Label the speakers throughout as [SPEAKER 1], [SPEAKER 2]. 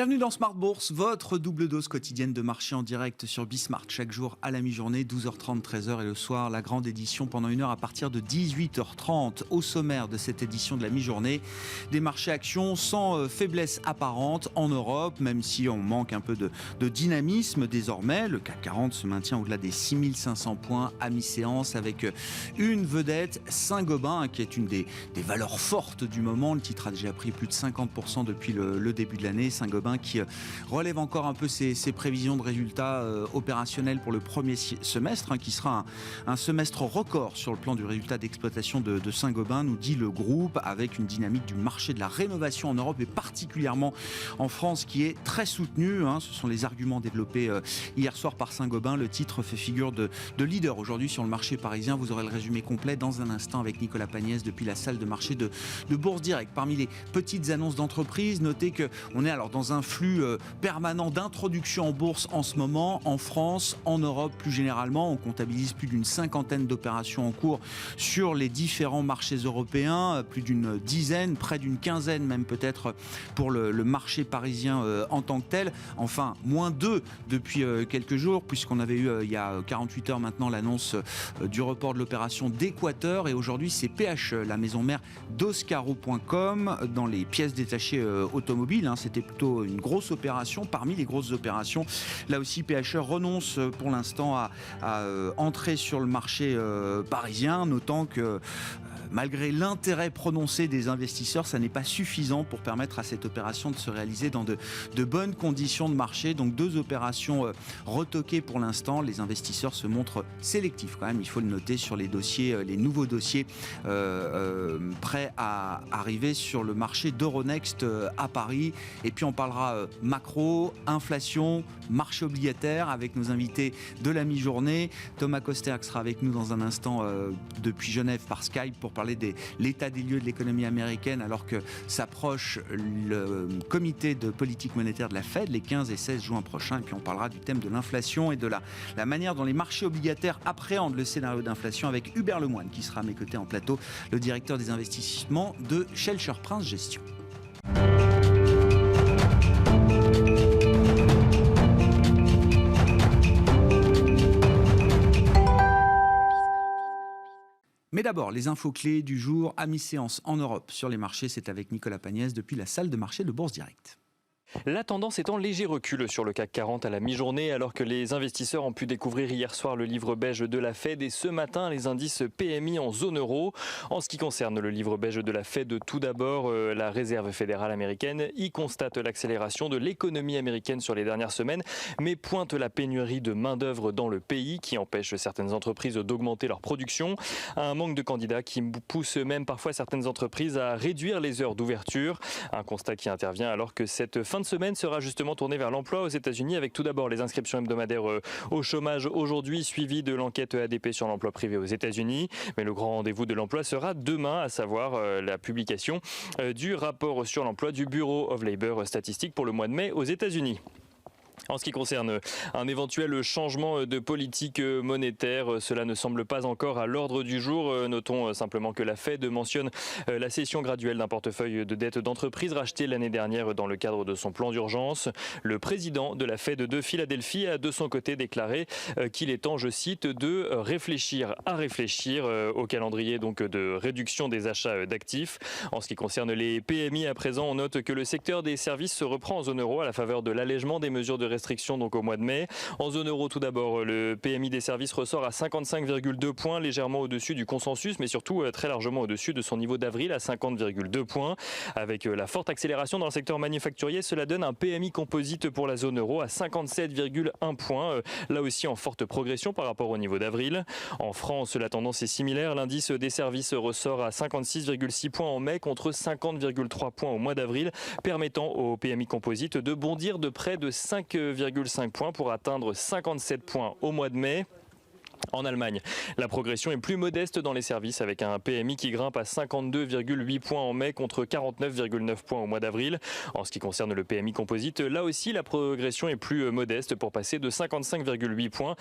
[SPEAKER 1] Bienvenue dans Smart Bourse, votre double dose quotidienne de marché en direct sur Bismart. Chaque jour à la mi-journée, 12h30, 13h et le soir, la grande édition pendant une heure à partir de 18h30. Au sommaire de cette édition de la mi-journée, des marchés actions sans faiblesse apparente en Europe, même si on manque un peu de dynamisme désormais. Le CAC 40 se maintient au-delà des 6500 points à mi-séance avec une vedette, Saint-Gobain, qui est une des valeurs fortes du moment. Le titre a déjà pris plus de 50% depuis le début de l'année. Saint-Gobain qui relève encore un peu ses prévisions de résultats opérationnels pour le premier semestre, qui sera un semestre record sur le plan du résultat d'exploitation de Saint-Gobain, nous dit le groupe, avec une dynamique du marché de la rénovation en Europe et particulièrement en France qui est très soutenue. Ce sont les arguments développés hier soir par Saint-Gobain. Le titre fait figure de leader aujourd'hui sur le marché parisien. Vous aurez le résumé complet dans un instant avec Nicolas Pagnès depuis la salle de marché de Bourse Direct. Parmi les petites annonces d'entreprise, notez qu'on est alors dans un flux permanent d'introduction en bourse en ce moment, en France, en Europe plus généralement. On comptabilise plus d'une cinquantaine d'opérations en cours sur les différents marchés européens, plus d'une dizaine, près d'une quinzaine même peut-être pour le marché parisien en tant que tel. Enfin, moins 2 depuis quelques jours, puisqu'on avait eu il y a 48 heures maintenant l'annonce du report de l'opération d'Équateur, et aujourd'hui c'est PHE, la maison mère d'Oscaro.com, dans les pièces détachées automobiles. C'était plutôt une grosse opération, parmi les grosses opérations. Là aussi, PHE renonce pour l'instant à entrer sur le marché parisien, notant que malgré l'intérêt prononcé des investisseurs, ça n'est pas suffisant pour permettre à cette opération de se réaliser dans de bonnes conditions de marché. Donc 2 opérations retoquées pour l'instant. Les investisseurs se montrent sélectifs quand même, il faut le noter, sur les dossiers, les nouveaux dossiers prêts à arriver sur le marché d'Euronext à Paris. Et puis on parlera macro, inflation, marché obligataire avec nos invités de la mi-journée. Thomas Kosterk sera avec nous dans un instant depuis Genève par Skype pour parler de l'état des lieux de l'économie américaine, alors que s'approche le comité de politique monétaire de la Fed les 15 et 16 juin prochains. Et puis on parlera du thème de l'inflation et de la manière dont les marchés obligataires appréhendent le scénario d'inflation avec Hubert Lemoine qui sera à mes côtés en plateau, le directeur des investissements de Shelcher Prince Gestion. Mais d'abord, les infos clés du jour à mi-séance en Europe sur les marchés, c'est avec Nicolas Pagnès depuis la salle de marché de Bourse Direct.
[SPEAKER 2] La tendance est en léger recul sur le CAC 40 à la mi-journée, alors que les investisseurs ont pu découvrir hier soir le livre beige de la Fed et ce matin les indices PMI en zone euro. En ce qui concerne le livre beige de la Fed, tout d'abord, la Réserve fédérale américaine y constate l'accélération de l'économie américaine sur les dernières semaines, mais pointe la pénurie de main-d'œuvre dans le pays qui empêche certaines entreprises d'augmenter leur production. Un manque de candidats qui pousse même parfois certaines entreprises à réduire les heures d'ouverture. Un constat qui intervient alors que cette fin de semaine sera justement tournée vers l'emploi aux États-Unis, avec tout d'abord les inscriptions hebdomadaires au chômage aujourd'hui, suivi de l'enquête ADP sur l'emploi privé aux États-Unis. Mais le grand rendez-vous de l'emploi sera demain, à savoir la publication du rapport sur l'emploi du Bureau of Labor Statistics pour le mois de mai aux États-Unis. En ce qui concerne un éventuel changement de politique monétaire, cela ne semble pas encore à l'ordre du jour. Notons simplement que la Fed mentionne la cession graduelle d'un portefeuille de dettes d'entreprise racheté l'année dernière dans le cadre de son plan d'urgence. Le président de la Fed de Philadelphie a de son côté déclaré qu'il est temps, je cite, de réfléchir au calendrier donc de réduction des achats d'actifs. En ce qui concerne les PMI à présent, on note que le secteur des services se reprend en zone euro à la faveur de l'allègement des mesures de restrictions donc au mois de mai. En zone euro, tout d'abord, le PMI des services ressort à 55,2 points, légèrement au-dessus du consensus, mais surtout très largement au-dessus de son niveau d'avril à 50,2 points. Avec la forte accélération dans le secteur manufacturier, cela donne un PMI composite pour la zone euro à 57,1 points, là aussi en forte progression par rapport au niveau d'avril. En France, la tendance est similaire. L'indice des services ressort à 56,6 points en mai contre 50,3 points au mois d'avril, permettant au PMI composite de bondir de près de 5,5 points pour atteindre 57 points au mois de mai. En Allemagne, la progression est plus modeste dans les services avec un PMI qui grimpe à 52,8 points en mai contre 49,9 points au mois d'avril. En ce qui concerne le PMI composite, là aussi la progression est plus modeste pour passer de 55,8 points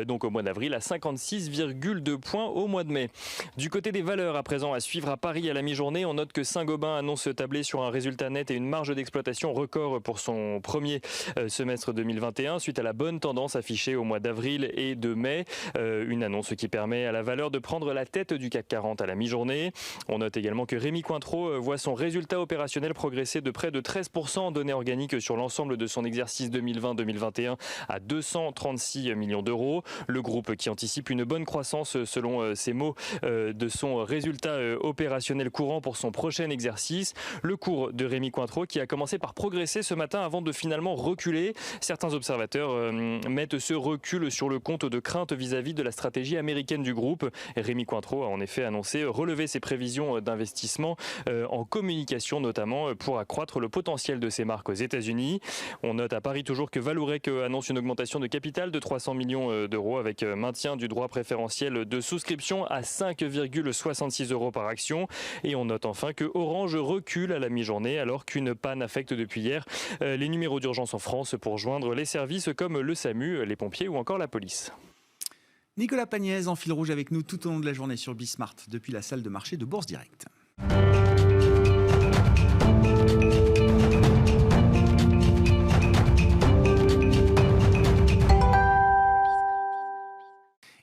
[SPEAKER 2] donc au mois d'avril à 56,2 points au mois de mai. Du côté des valeurs à présent à suivre à Paris à la mi-journée, on note que Saint-Gobain annonce tabler sur un résultat net et une marge d'exploitation record pour son premier semestre 2021 suite à la bonne tendance affichée au mois d'avril et de mai. Une annonce qui permet à la valeur de prendre la tête du CAC 40 à la mi-journée. On note également que Rémy Cointreau voit son résultat opérationnel progresser de près de 13% en données organiques sur l'ensemble de son exercice 2020-2021 à 236 millions d'euros. Le groupe qui anticipe une bonne croissance selon ses mots de son résultat opérationnel courant pour son prochain exercice. Le cours de Rémy Cointreau qui a commencé par progresser ce matin avant de finalement reculer. Certains observateurs mettent ce recul sur le compte de crainte vis-à-vis de la stratégie américaine du groupe. Rémy Cointreau a en effet annoncé relever ses prévisions d'investissement en communication notamment pour accroître le potentiel de ses marques aux États-Unis. On note à Paris toujours que Vallourec annonce une augmentation de capital de 300 millions d'euros avec maintien du droit préférentiel de souscription à 5,66 euros par action. Et on note enfin que Orange recule à la mi-journée alors qu'une panne affecte depuis hier les numéros d'urgence en France pour joindre les services comme le SAMU, les pompiers ou encore la police.
[SPEAKER 1] Nicolas Pagnès en fil rouge avec nous tout au long de la journée sur Bismart depuis la salle de marché de Bourse Direct.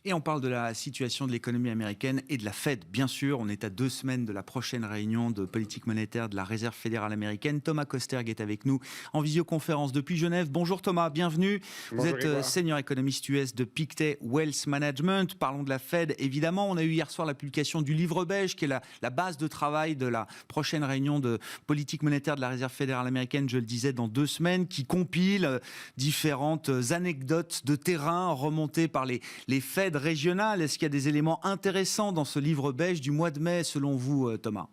[SPEAKER 1] Et on parle de la situation de l'économie américaine et de la Fed, bien sûr. On est à 2 semaines de la prochaine réunion de politique monétaire de la Réserve fédérale américaine. Thomas Kosterg est avec nous en visioconférence depuis Genève. Bonjour Thomas, bienvenue. Bonjour, vous êtes senior économiste US de Pictet Wealth Management. Parlons de la Fed, évidemment. On a eu hier soir la publication du livre beige, qui est la base de travail de la prochaine réunion de politique monétaire de la Réserve fédérale américaine, je le disais, dans 2 semaines, qui compile différentes anecdotes de terrain remontées par les Fed régionales. Est-ce qu'il y a des éléments intéressants dans ce livre beige du mois de mai, selon vous, Thomas ?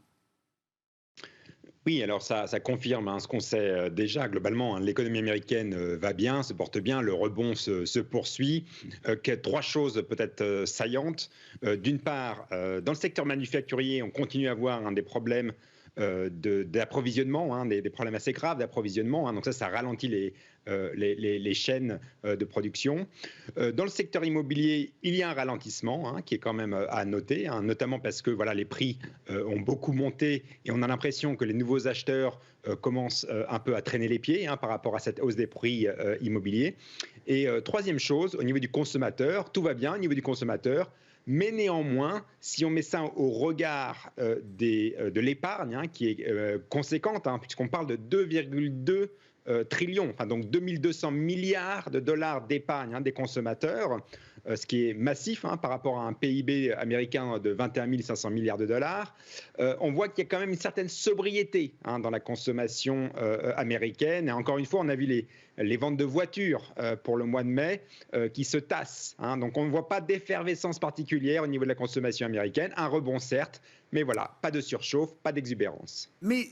[SPEAKER 3] Oui, alors ça confirme ce qu'on sait déjà globalement. L'économie américaine va bien, se porte bien, le rebond se poursuit. 3 choses peut-être saillantes. D'une part, dans le secteur manufacturier, on continue à avoir des problèmes d'approvisionnement, des problèmes assez graves d'approvisionnement. Donc ça ralentit les chaînes de production. Dans le secteur immobilier, il y a un ralentissement qui est quand même à noter, notamment parce que les prix ont beaucoup monté et on a l'impression que les nouveaux acheteurs commencent un peu à traîner les pieds par rapport à cette hausse des prix immobiliers. Et troisième chose, au niveau du consommateur, tout va bien au niveau du consommateur. Mais néanmoins, si on met ça au regard de l'épargne, qui est conséquente, puisqu'on parle de 2,2 trillions, donc 2200 milliards de dollars d'épargne des consommateurs, ce qui est massif par rapport à un PIB américain de 21 500 milliards de dollars, on voit qu'il y a quand même une certaine sobriété dans la consommation américaine. Et encore une fois, on a vu les ventes de voitures pour le mois de mai qui se tassent. Donc on ne voit pas d'effervescence particulière au niveau de la consommation américaine. Un rebond certes, mais pas de surchauffe, pas d'exubérance.
[SPEAKER 1] Mais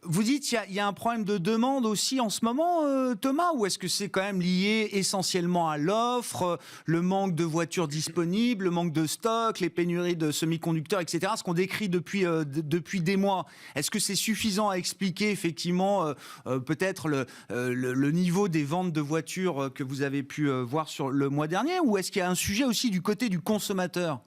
[SPEAKER 1] vous dites il y a un problème de demande aussi en ce moment, Thomas, ou est-ce que c'est quand même lié essentiellement à l'offre, le manque de voitures disponibles, le manque de stock, les pénuries de semi-conducteurs, etc., ce qu'on décrit depuis des mois? Est-ce que c'est suffisant à expliquer effectivement peut-être le niveau des ventes de voitures que vous avez pu voir sur le mois dernier, ou est-ce qu'il y a un sujet aussi du côté du consommateur ?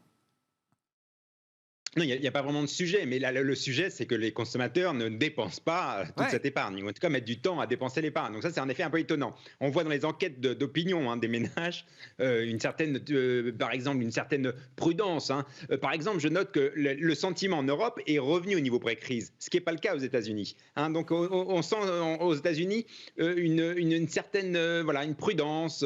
[SPEAKER 3] Non, il n'y a pas vraiment de sujet, mais le sujet, c'est que les consommateurs ne dépensent pas toute cette épargne. Ils vont en tout cas mettre du temps à dépenser l'épargne. Donc ça, c'est un effet un peu étonnant. On voit dans les enquêtes d'opinion des ménages une certaine, par exemple, une certaine prudence. Par exemple, je note que le sentiment en Europe est revenu au niveau pré-crise, ce qui n'est pas le cas aux États-Unis. Donc on sent aux États-Unis une certaine une prudence,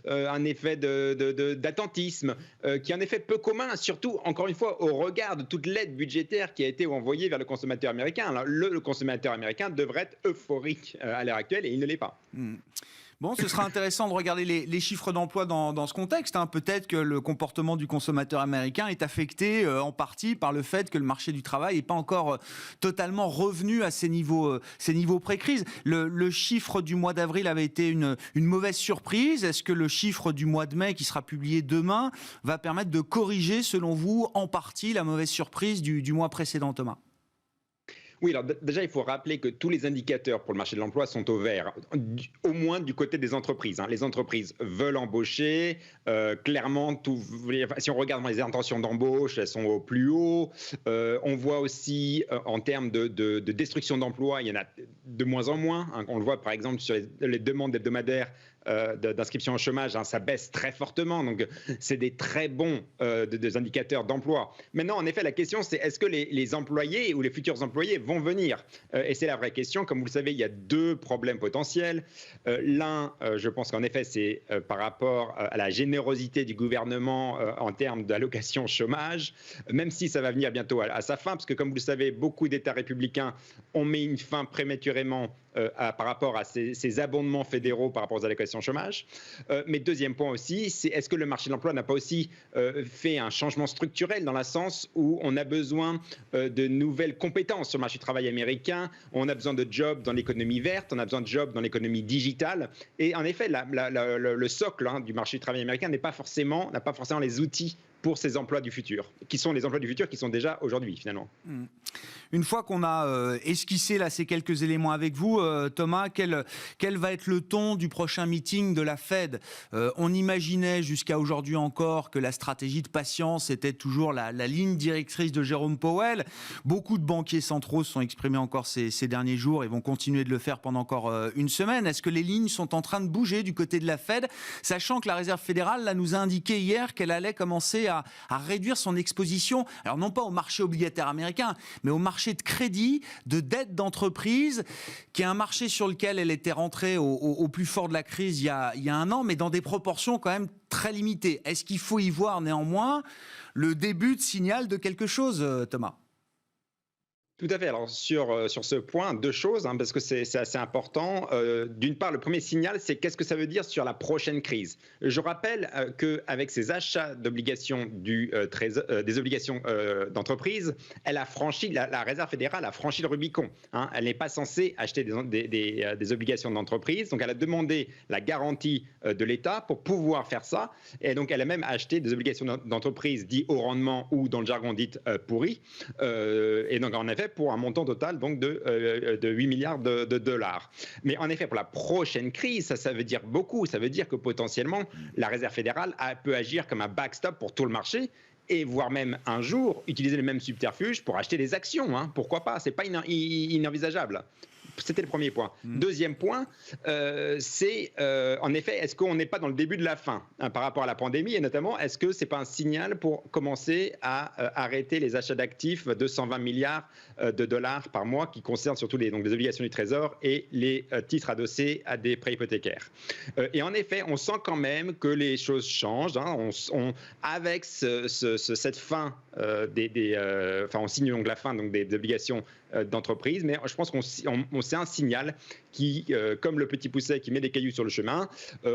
[SPEAKER 3] un effet d'attentisme qui est en effet peu commun, surtout, encore une fois, au regard de toute l'aide budgétaire qui a été envoyée vers le consommateur américain. Alors, le consommateur américain devrait être euphorique à l'heure actuelle et il ne l'est pas.
[SPEAKER 1] Bon, ce sera intéressant de regarder les chiffres d'emploi dans ce contexte. Peut-être que le comportement du consommateur américain est affecté en partie par le fait que le marché du travail n'est pas encore totalement revenu à ses niveaux pré-crise. Le chiffre du mois d'avril avait été une mauvaise surprise. Est-ce que le chiffre du mois de mai, qui sera publié demain, va permettre de corriger, selon vous, en partie la mauvaise surprise du mois précédent, Thomas ?
[SPEAKER 3] Oui, alors déjà, il faut rappeler que tous les indicateurs pour le marché de l'emploi sont au vert, au moins du côté des entreprises. Les entreprises veulent embaucher. Clairement, si on regarde les intentions d'embauche, elles sont au plus haut. On voit aussi, en termes de destruction d'emplois, il y en a de moins en moins. On le voit, par exemple, sur les demandes hebdomadaires d'inscription au chômage, ça baisse très fortement. Donc, c'est des très bons des indicateurs d'emploi. Maintenant, en effet, la question, c'est est-ce que les employés ou les futurs employés vont venir ? Et c'est la vraie question. Comme vous le savez, il y a deux problèmes potentiels. L'un, je pense qu'en effet, c'est par rapport à la générosité du gouvernement en termes d'allocation chômage, même si ça va venir bientôt à sa fin, parce que comme vous le savez, beaucoup d'États républicains ont mis une fin prématurément par rapport à ces abondements fédéraux par rapport aux allocations chômage. Mais deuxième point aussi, c'est est-ce que le marché de l'emploi n'a pas aussi fait un changement structurel dans le sens où on a besoin de nouvelles compétences sur le marché du travail américain, on a besoin de jobs dans l'économie verte, on a besoin de jobs dans l'économie digitale. Et en effet, le socle du marché du travail américain n'a pas forcément les outils pour ces emplois du futur, qui sont les emplois du futur qui sont déjà aujourd'hui, finalement.
[SPEAKER 1] Une fois qu'on a esquissé là, ces quelques éléments avec vous, Thomas, quel va être le ton du prochain meeting de la Fed ? On imaginait jusqu'à aujourd'hui encore que la stratégie de patience était toujours la ligne directrice de Jérôme Powell. Beaucoup de banquiers centraux se sont exprimés encore ces derniers jours et vont continuer de le faire pendant encore une semaine. Est-ce que les lignes sont en train de bouger du côté de la Fed, sachant que la Réserve fédérale là, nous a indiqué hier qu'elle allait commencer à réduire son exposition, alors non pas au marché obligataire américain, mais au marché de crédit, de dette d'entreprise, qui est un marché sur lequel elle était rentrée au plus fort de la crise il y a un an, mais dans des proportions quand même très limitées. Est-ce qu'il faut y voir néanmoins le début de signal de quelque chose, Thomas ?
[SPEAKER 3] Tout à fait. Alors sur ce point, deux choses, parce que c'est assez important. D'une part, le premier signal, c'est qu'est-ce que ça veut dire sur la prochaine crise. Je rappelle qu'avec ces achats d'obligations des obligations d'entreprise, elle a franchi, la Réserve fédérale a franchi le Rubicon. Elle n'est pas censée acheter des obligations d'entreprise, donc elle a demandé la garantie de l'État pour pouvoir faire ça. Et donc elle a même acheté des obligations d'entreprise dites haut rendement ou dans le jargon dites pourries. Et donc en effet, pour un montant total donc de 8 milliards de dollars. Mais en effet, pour la prochaine crise, ça veut dire beaucoup. Ça veut dire que potentiellement, la Réserve fédérale peut agir comme un backstop pour tout le marché et voire même un jour utiliser le même subterfuge pour acheter des actions. Pourquoi pas ? Ce n'est pas inenvisageable. C'était le premier point. Deuxième point, c'est en effet, est-ce qu'on n'est pas dans le début de la fin par rapport à la pandémie, et notamment, est-ce que ce n'est pas un signal pour commencer à arrêter les achats d'actifs de 120 milliards de dollars par mois qui concernent surtout les obligations du Trésor et les titres adossés à des prêts hypothécaires. Et en effet, on sent quand même que les choses changent. Avec cette fin on signe donc la fin des obligations d'entreprise, mais je pense c'est un signal qui, comme le petit pousset qui met des cailloux sur le chemin,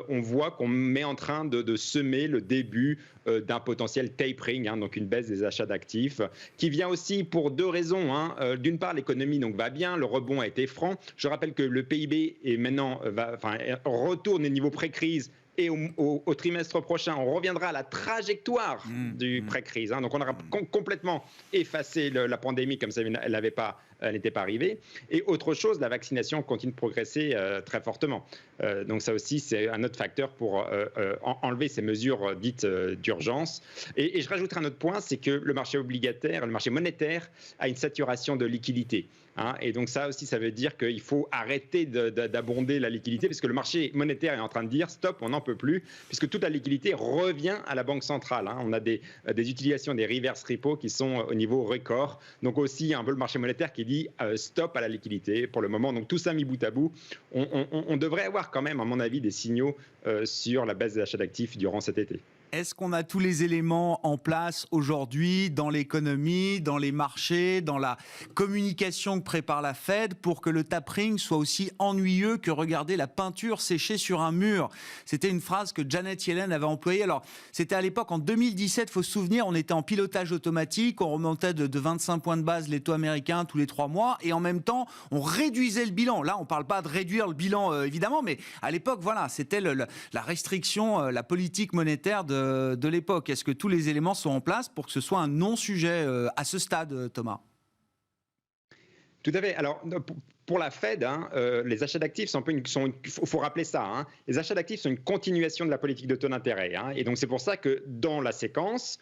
[SPEAKER 3] on voit qu'on est en train de semer le début d'un potentiel tapering, donc une baisse des achats d'actifs, qui vient aussi pour deux raisons. D'une part, l'économie va bien, le rebond a été franc. Je rappelle que le PIB est maintenant retourne au niveau pré-crise. Et au trimestre prochain, on reviendra à la trajectoire du pré-crise. Donc on aura complètement effacé la pandémie comme ça, elle n'était pas arrivée. Et autre chose, la vaccination continue de progresser très fortement. Donc ça aussi, c'est un autre facteur pour enlever ces mesures dites d'urgence. Et je rajouterai un autre point, c'est que le marché obligataire, le marché monétaire a une saturation de liquidité. Et donc ça aussi, ça veut dire qu'il faut arrêter d'abonder la liquidité, parce que le marché monétaire est en train de dire stop, on n'en peut plus, puisque toute la liquidité revient à la Banque centrale. On a des utilisations des reverse repos qui sont au niveau record. Donc aussi un peu le marché monétaire qui dit stop à la liquidité pour le moment. Donc tout ça mis bout à bout, on devrait avoir quand même, à mon avis, des signaux sur la baisse des achats d'actifs durant cet été.
[SPEAKER 1] Est-ce qu'on a tous les éléments en place aujourd'hui dans l'économie, dans les marchés, dans la communication que prépare la Fed pour que le tapering soit aussi ennuyeux que regarder la peinture séchée sur un mur? C'était une phrase que Janet Yellen avait employée. Alors, c'était à l'époque, en 2017, il faut se souvenir, on était en pilotage automatique, on remontait de 25 points de base les taux américains tous les 3 mois et en même temps, on réduisait le bilan. Là, on ne parle pas de réduire le bilan, évidemment, mais à l'époque, voilà, c'était la restriction, la politique monétaire de l'époque. Est-ce que tous les éléments sont en place pour que ce soit un non-sujet à ce stade, Thomas?
[SPEAKER 3] Tout à fait. Alors, pour la Fed, les achats d'actifs sont un peu faut rappeler ça. Les achats d'actifs sont une continuation de la politique de taux d'intérêt. Et donc, c'est pour ça que dans la séquence,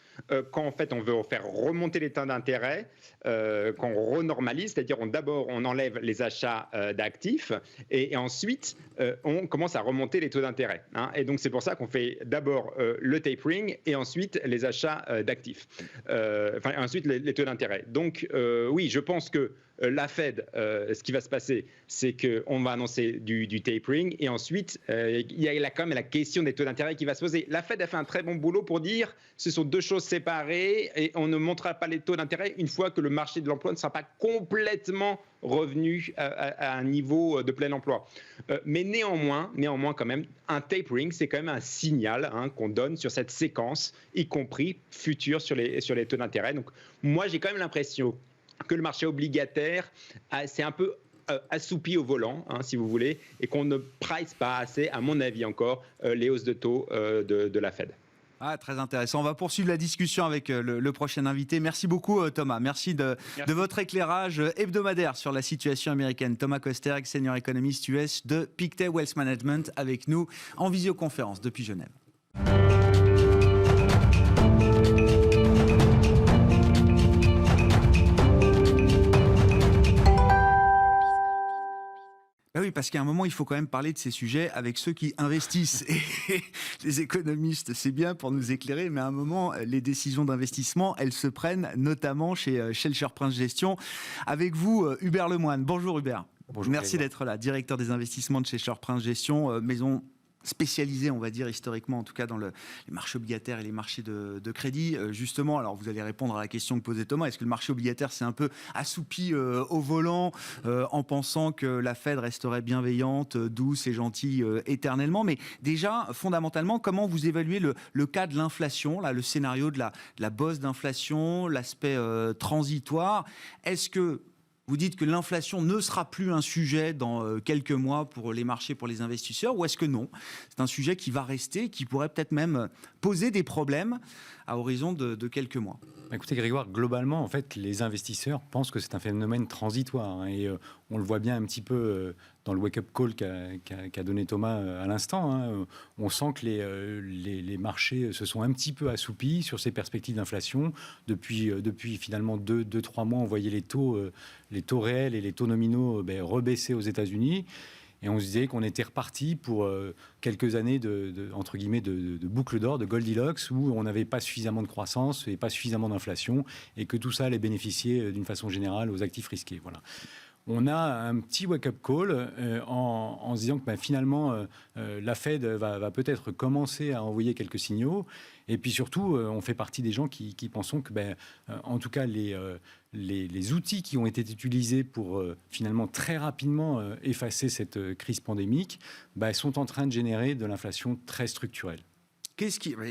[SPEAKER 3] quand en fait on veut faire remonter les taux d'intérêt, quand on renormalise, c'est-à-dire d'abord on enlève les achats d'actifs et ensuite on commence à remonter les taux d'intérêt. Et donc, c'est pour ça qu'on fait d'abord le tapering et ensuite les achats d'actifs. Ensuite les taux d'intérêt. Donc, oui, je pense que la Fed, ce qui va se passer, c'est qu'on va annoncer du tapering et ensuite, il y a quand même la question des taux d'intérêt qui va se poser. La Fed a fait un très bon boulot pour dire ce sont deux choses séparées et on ne montrera pas les taux d'intérêt une fois que le marché de l'emploi ne sera pas complètement revenu à un niveau de plein emploi. Mais néanmoins, quand même, un tapering, c'est quand même un signal qu'on donne sur cette séquence, y compris future sur les taux d'intérêt. Donc, moi, j'ai quand même l'impression que le marché obligataire c'est un peu assoupi au volant, si vous voulez, et qu'on ne price pas assez, à mon avis encore, les hausses de taux de la Fed.
[SPEAKER 1] Très intéressant. On va poursuivre la discussion avec le prochain invité. Merci beaucoup, Thomas. Merci de votre éclairage hebdomadaire sur la situation américaine. Thomas Kosterek, senior économiste US de Pictet Wealth Management, avec nous en visioconférence depuis Genève. Oui, parce qu'à un moment, il faut quand même parler de ces sujets avec ceux qui investissent. Et les économistes, c'est bien pour nous éclairer, mais à un moment, les décisions d'investissement, elles se prennent notamment chez Schelcher Prince Gestion. Avec vous, Hubert Lemoine. Bonjour Hubert.
[SPEAKER 4] Bonjour.
[SPEAKER 1] Merci d'être là, directeur des investissements de Schelcher Prince Gestion, maison spécialisé, on va dire, historiquement, en tout cas dans les marchés obligataires et les marchés de crédit. Justement, alors vous allez répondre à la question que posait Thomas, est-ce que le marché obligataire s'est un peu assoupi au volant en pensant que la Fed resterait bienveillante, douce et gentille éternellement? Mais déjà, fondamentalement, comment vous évaluez le cas de l'inflation, là, le scénario de la bosse d'inflation, l'aspect transitoire? Est-ce que vous dites que l'inflation ne sera plus un sujet dans quelques mois pour les marchés, pour les investisseurs, ou est-ce que non? C'est un sujet qui va rester, qui pourrait peut-être même poser des problèmes à horizon de quelques mois.
[SPEAKER 4] Écoutez Grégoire, globalement, en fait, les investisseurs pensent que c'est un phénomène transitoire. Et on le voit bien un petit peu dans le wake-up call qu'a donné Thomas à l'instant. On sent que les marchés se sont un petit peu assoupis sur ces perspectives d'inflation. Depuis finalement 2-3 mois, on voyait les taux réels et les taux nominaux rebaisser aux États-Unis. Et on se disait qu'on était reparti pour quelques années entre guillemets de boucle d'or, de Goldilocks, où on n'avait pas suffisamment de croissance et pas suffisamment d'inflation, et que tout ça allait bénéficier d'une façon générale aux actifs risqués. Voilà. On a un petit wake-up call en se disant que finalement, la Fed va peut-être commencer à envoyer quelques signaux. Et puis surtout, on fait partie des gens qui pensons que, en tout cas, les outils qui ont été utilisés pour finalement très rapidement effacer cette crise pandémique sont en train de générer de l'inflation très structurelle.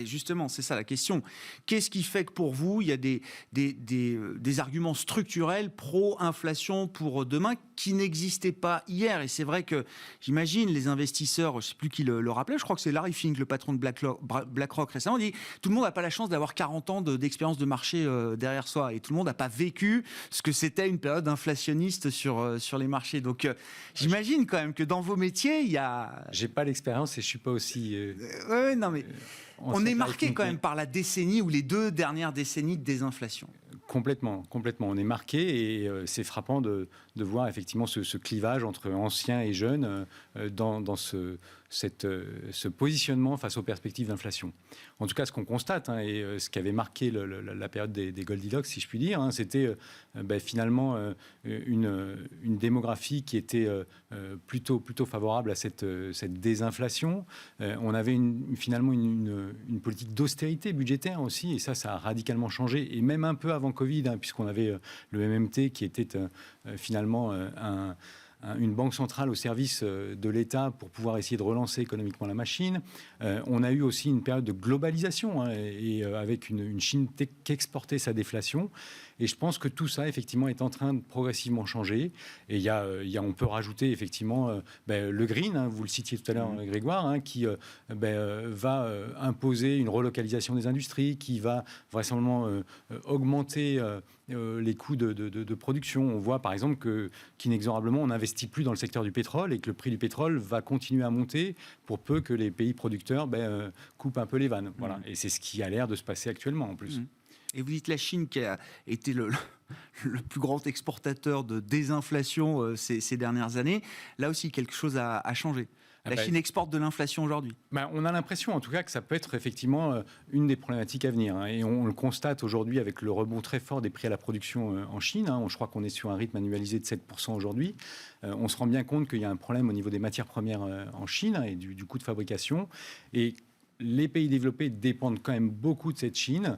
[SPEAKER 1] Justement, c'est ça la question. Qu'est-ce qui fait que pour vous, il y a des arguments structurels pro-inflation pour demain qui n'existaient pas hier? Et c'est vrai que j'imagine les investisseurs, je ne sais plus qui le rappelait, je crois que c'est Larry Fink, le patron de BlackRock récemment, dit tout le monde n'a pas la chance d'avoir 40 ans d'expérience de marché derrière soi, et tout le monde n'a pas vécu ce que c'était une période inflationniste sur les marchés. Donc j'imagine quand même que dans vos métiers, il y a...
[SPEAKER 4] J'ai pas l'expérience et je suis pas aussi...
[SPEAKER 1] non mais... On est marqué quand même par la décennie ou les 2 dernières décennies de désinflation.
[SPEAKER 4] Complètement. On est marqué et c'est frappant de voir effectivement ce clivage entre anciens et jeunes dans ce positionnement face aux perspectives d'inflation. En tout cas, ce qu'on constate, et ce qui avait marqué la période des Goldilocks, si je puis dire, c'était finalement une démographie qui était plutôt favorable à cette désinflation. On avait finalement une politique d'austérité budgétaire aussi, et ça a radicalement changé, et même un peu avant Covid, puisqu'on avait le MMT qui était finalement une banque centrale au service de l'État pour pouvoir essayer de relancer économiquement la machine. On a eu aussi une période de globalisation et avec une Chine qui exportait sa déflation. Et je pense que tout ça, effectivement, est en train de progressivement changer. Et on peut rajouter, effectivement, le green, vous le citiez tout à l'heure, Grégoire, qui va imposer une relocalisation des industries, qui va vraisemblablement augmenter les coûts de production. On voit, par exemple, qu'inexorablement, on n'investit plus dans le secteur du pétrole et que le prix du pétrole va continuer à monter pour peu que les pays producteurs coupent un peu les vannes. Voilà. Et c'est ce qui a l'air de se passer actuellement, en plus.
[SPEAKER 1] Et vous dites la Chine qui a été le plus grand exportateur de désinflation ces dernières années. Là aussi, quelque chose a changé. La Chine exporte de l'inflation aujourd'hui.
[SPEAKER 4] On a l'impression, en tout cas, que ça peut être effectivement une des problématiques à venir. Et on le constate aujourd'hui avec le rebond très fort des prix à la production en Chine. Je crois qu'on est sur un rythme annualisé de 7% aujourd'hui. On se rend bien compte qu'il y a un problème au niveau des matières premières en Chine et du coût de fabrication. Et les pays développés dépendent quand même beaucoup de cette Chine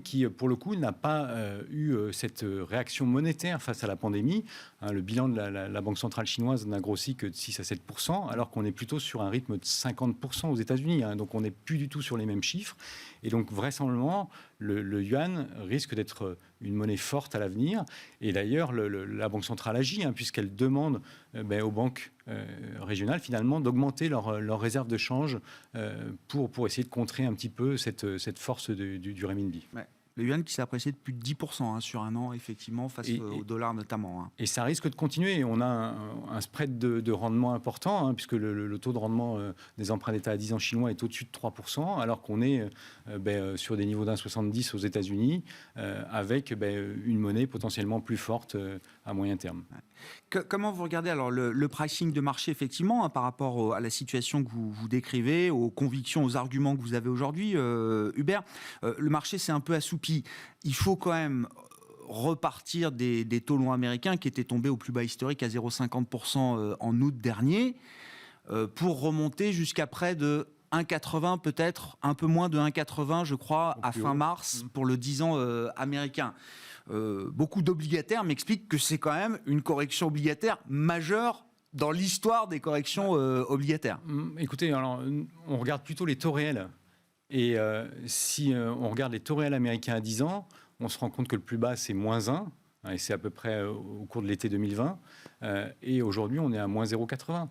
[SPEAKER 4] qui, pour le coup, n'a pas eu cette réaction monétaire face à la pandémie. Le bilan de la Banque centrale chinoise n'a grossi que de 6 à 7%, alors qu'on est plutôt sur un rythme de 50% aux États-Unis. Donc on n'est plus du tout sur les mêmes chiffres. Et donc vraisemblablement, le yuan risque d'être une monnaie forte à l'avenir. Et d'ailleurs, la Banque centrale agit, puisqu'elle demande aux banques régionales, finalement, d'augmenter leurs réserves de change pour essayer de contrer un petit peu cette force du renminbi.
[SPEAKER 1] Ouais. Le yuan qui s'est apprécié de plus de 10% sur un an, effectivement, face au dollar notamment.
[SPEAKER 4] Et ça risque de continuer. On a un spread de rendement important, puisque le taux de rendement des emprunts d'État à 10 ans chinois est au-dessus de 3%, alors qu'on est sur des niveaux d'1,70 aux États-Unis, avec une monnaie potentiellement plus forte à moyen terme.
[SPEAKER 1] Comment vous regardez alors le pricing de marché, effectivement, par rapport à la situation que vous décrivez, aux convictions, aux arguments que vous avez aujourd'hui, Hubert? Le marché s'est un peu assoupi. Il faut quand même repartir des taux longs américains qui étaient tombés au plus bas historique à 0,50% en août dernier pour remonter jusqu'à près de 1,80, peut-être un peu moins de 1,80, je crois, à fin mars pour le 10 ans américain. Beaucoup d'obligataires m'expliquent que c'est quand même une correction obligataire majeure dans l'histoire des corrections obligataires.
[SPEAKER 4] Écoutez, alors, on regarde plutôt les taux réels. Et si on regarde les taux réels américains à 10 ans, on se rend compte que le plus bas, c'est moins 1, et c'est à peu près au cours de l'été 2020. Et aujourd'hui, on est à moins 0,80.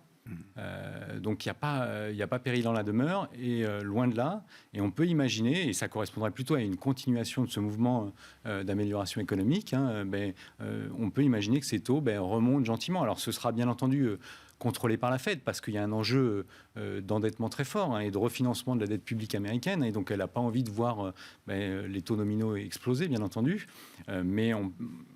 [SPEAKER 4] Donc il n'y a pas péril dans la demeure, et loin de là. Et on peut imaginer, et ça correspondrait plutôt à une continuation de ce mouvement d'amélioration économique, on peut imaginer que ces taux remontent gentiment. Alors ce sera bien entendu contrôlé par la Fed, parce qu'il y a un enjeu d'endettement très fort et de refinancement de la dette publique américaine, et donc elle n'a pas envie de voir les taux nominaux exploser, bien entendu, mais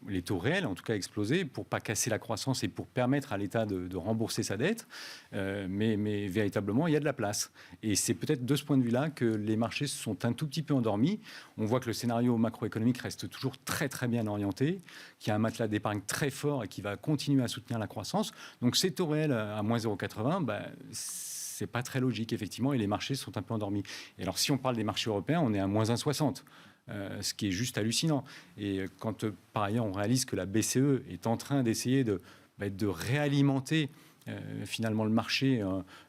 [SPEAKER 4] les taux réels, en tout cas, exploser pour ne pas casser la croissance et pour permettre à l'État de rembourser sa dette, mais véritablement, il y a de la place. Et c'est peut-être de ce point de vue-là que les marchés se sont un tout petit peu endormis. On voit que le scénario macroéconomique reste toujours très, très bien orienté, qu'il y a un matelas d'épargne très fort et qui va continuer à soutenir la croissance. Donc ces taux réels à moins 0,80, c'est pas très logique, effectivement, et les marchés sont un peu endormis. Et alors, si on parle des marchés européens, on est à moins 1,60, ce qui est juste hallucinant. Et quand, par ailleurs, on réalise que la BCE est en train d'essayer de réalimenter finalement le marché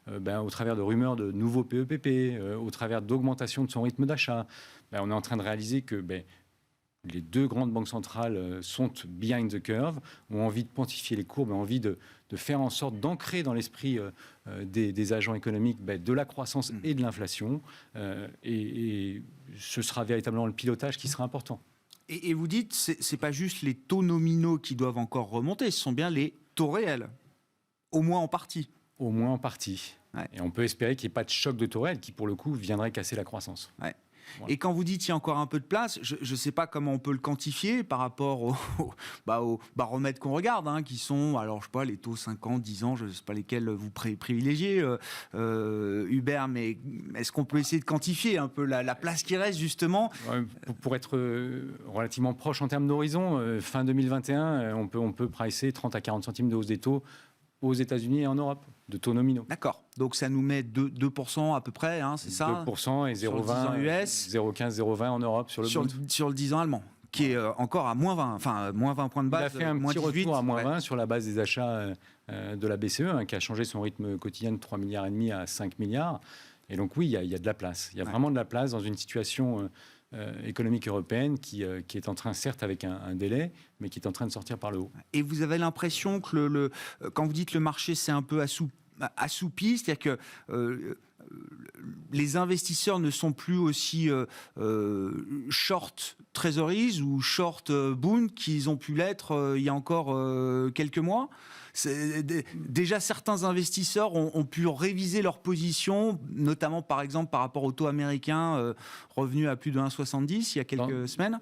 [SPEAKER 4] au travers de rumeurs de nouveaux PEPP, au travers d'augmentation de son rythme d'achat, on est en train de réaliser que les deux grandes banques centrales sont behind the curve, ont envie de pontifier les courbes, ont envie de faire en sorte d'ancrer dans l'esprit des agents économiques de la croissance et de l'inflation. Et ce sera véritablement le pilotage qui sera important.
[SPEAKER 1] Et vous dites, c'est pas juste les taux nominaux qui doivent encore remonter, ce sont bien les taux réels, au moins en partie.
[SPEAKER 4] Au moins en partie. Ouais. Et on peut espérer qu'il n'y ait pas de choc de taux réel qui, pour le coup, viendrait casser la croissance.
[SPEAKER 1] Ouais.
[SPEAKER 4] Voilà.
[SPEAKER 1] Et quand vous dites qu'il y a encore un peu de place, je ne sais pas comment on peut le quantifier par rapport aux baromètres qu'on regarde, qui sont, alors je sais pas, les taux 5 ans, 10 ans, je ne sais pas lesquels vous privilégiez, Hubert, mais est-ce qu'on peut essayer de quantifier un peu la place qui reste justement?
[SPEAKER 4] Pour être relativement proche en termes d'horizon, fin 2021, on peut pricer 30 à 40 centimes de hausse des taux aux États-Unis et en Europe, de taux nominaux.
[SPEAKER 1] D'accord. Donc ça nous met 2% à peu près, c'est ça?
[SPEAKER 4] 2% et 0,20
[SPEAKER 1] US,
[SPEAKER 4] 0,15, 0,20 en Europe sur le Bund.
[SPEAKER 1] Sur le 10 ans allemand, qui est encore à moins 20, enfin moins 20 points de base.
[SPEAKER 4] Il a fait un
[SPEAKER 1] moins
[SPEAKER 4] petit
[SPEAKER 1] 18,
[SPEAKER 4] retour à moins 20 sur la base des achats de la BCE, qui a changé son rythme quotidien de 3,5 milliards à 5 milliards. Et donc oui, il y a de la place. Il y a vraiment de la place dans une situation économique européenne qui est en train, certes avec un délai, mais qui est en train de sortir par le haut.
[SPEAKER 1] Et vous avez l'impression que quand vous dites le marché s'est un peu assoupi, c'est-à-dire que les investisseurs ne sont plus aussi short treasuries ou short bond qu'ils ont pu l'être il y a encore quelques mois. Déjà, certains investisseurs ont pu réviser leur position, notamment par exemple par rapport au taux américain revenu à plus de 1,70 il y a quelques semaines.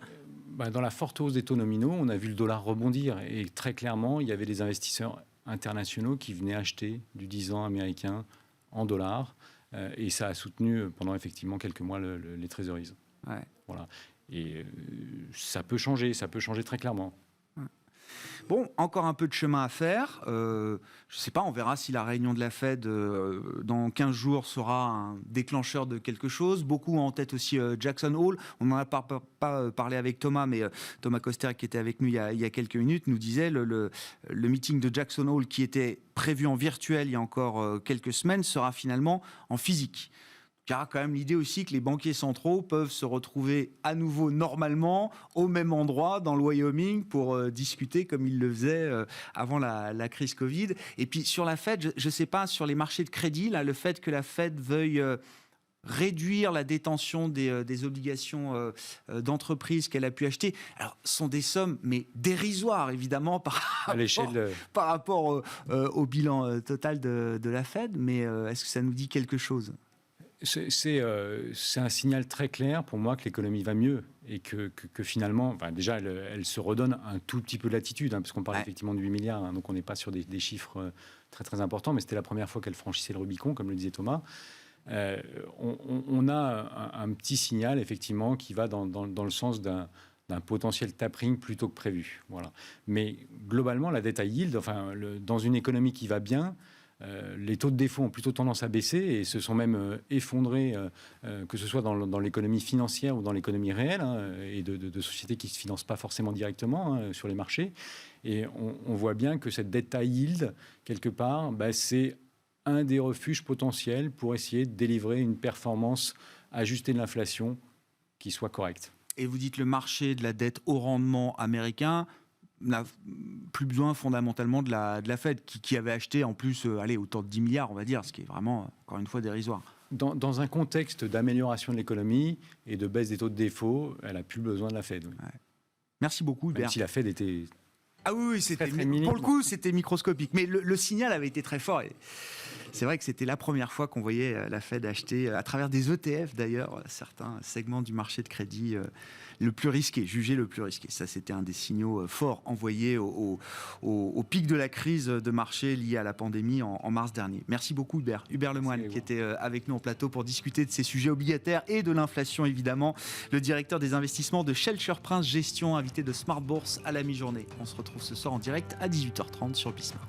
[SPEAKER 4] Dans la forte hausse des taux nominaux, on a vu le dollar rebondir et très clairement, il y avait des investisseurs internationaux qui venaient acheter du 10 ans américain en dollars et ça a soutenu pendant effectivement quelques mois les treasuries.
[SPEAKER 1] Ouais.
[SPEAKER 4] Voilà. Et ça peut changer très clairement.
[SPEAKER 1] Bon, encore un peu de chemin à faire. Je ne sais pas, on verra si la réunion de la Fed dans 15 jours sera un déclencheur de quelque chose. Beaucoup ont en tête aussi Jackson Hole. On n'en a pas parlé avec Thomas, mais Thomas Koster, qui était avec nous il y a quelques minutes, nous disait le meeting de Jackson Hole, qui était prévu en virtuel il y a encore quelques semaines, sera finalement en physique. Il y aura quand même l'idée aussi que les banquiers centraux peuvent se retrouver à nouveau normalement au même endroit dans le Wyoming pour discuter comme ils le faisaient avant la crise Covid. Et puis sur la Fed, je ne sais pas, sur les marchés de crédit, là, le fait que la Fed veuille réduire la détention des obligations d'entreprise qu'elle a pu acheter, alors sont des sommes mais dérisoires évidemment par rapport au bilan total de la Fed, mais est-ce que ça nous dit quelque chose ?
[SPEAKER 4] C'est un signal très clair pour moi que l'économie va mieux et que finalement, déjà, elle se redonne un tout petit peu de latitude, parce qu'on parle effectivement de 8 milliards, donc on n'est pas sur des chiffres très très importants, mais c'était la première fois qu'elle franchissait le Rubicon, comme le disait Thomas. On a un petit signal, effectivement, qui va dans le sens d'un potentiel tapering plutôt que prévu. Voilà. Mais globalement, la dette à yield, dans une économie qui va bien, les taux de défaut ont plutôt tendance à baisser et se sont même effondrés, que ce soit dans l'économie financière ou dans l'économie réelle, et de sociétés qui ne se financent pas forcément directement sur les marchés. Et on voit bien que cette dette à yield, quelque part, c'est un des refuges potentiels pour essayer de délivrer une performance ajustée de l'inflation qui soit correcte.
[SPEAKER 1] Et vous dites le marché de la dette au rendement américain n'a plus besoin fondamentalement de la Fed, qui avait acheté en plus autour de 10 milliards, on va dire, ce qui est vraiment, encore une fois, dérisoire.
[SPEAKER 4] Dans un contexte d'amélioration de l'économie et de baisse des taux de défaut, elle n'a plus besoin de la Fed. Oui.
[SPEAKER 1] Ouais. Merci beaucoup, Hubert.
[SPEAKER 4] Même si la Fed était...
[SPEAKER 1] Ah oui, c'était,
[SPEAKER 4] très
[SPEAKER 1] pour le coup, c'était microscopique. Mais le signal avait été très fort. Et c'est vrai que c'était la première fois qu'on voyait la Fed acheter, à travers des ETF d'ailleurs, certains segments du marché de crédit le plus risqué, jugé le plus risqué. Ça, c'était un des signaux forts envoyés au pic de la crise de marché liée à la pandémie en mars dernier. Merci beaucoup, Hubert. Hubert Lemoine, qui était avec nous en plateau pour discuter de ces sujets obligataires et de l'inflation, évidemment. Le directeur des investissements de Shelter Prince Gestion, invité de Smart Bourse à la mi-journée. On se retrouve ce soir en direct à 18h30 sur Bismart.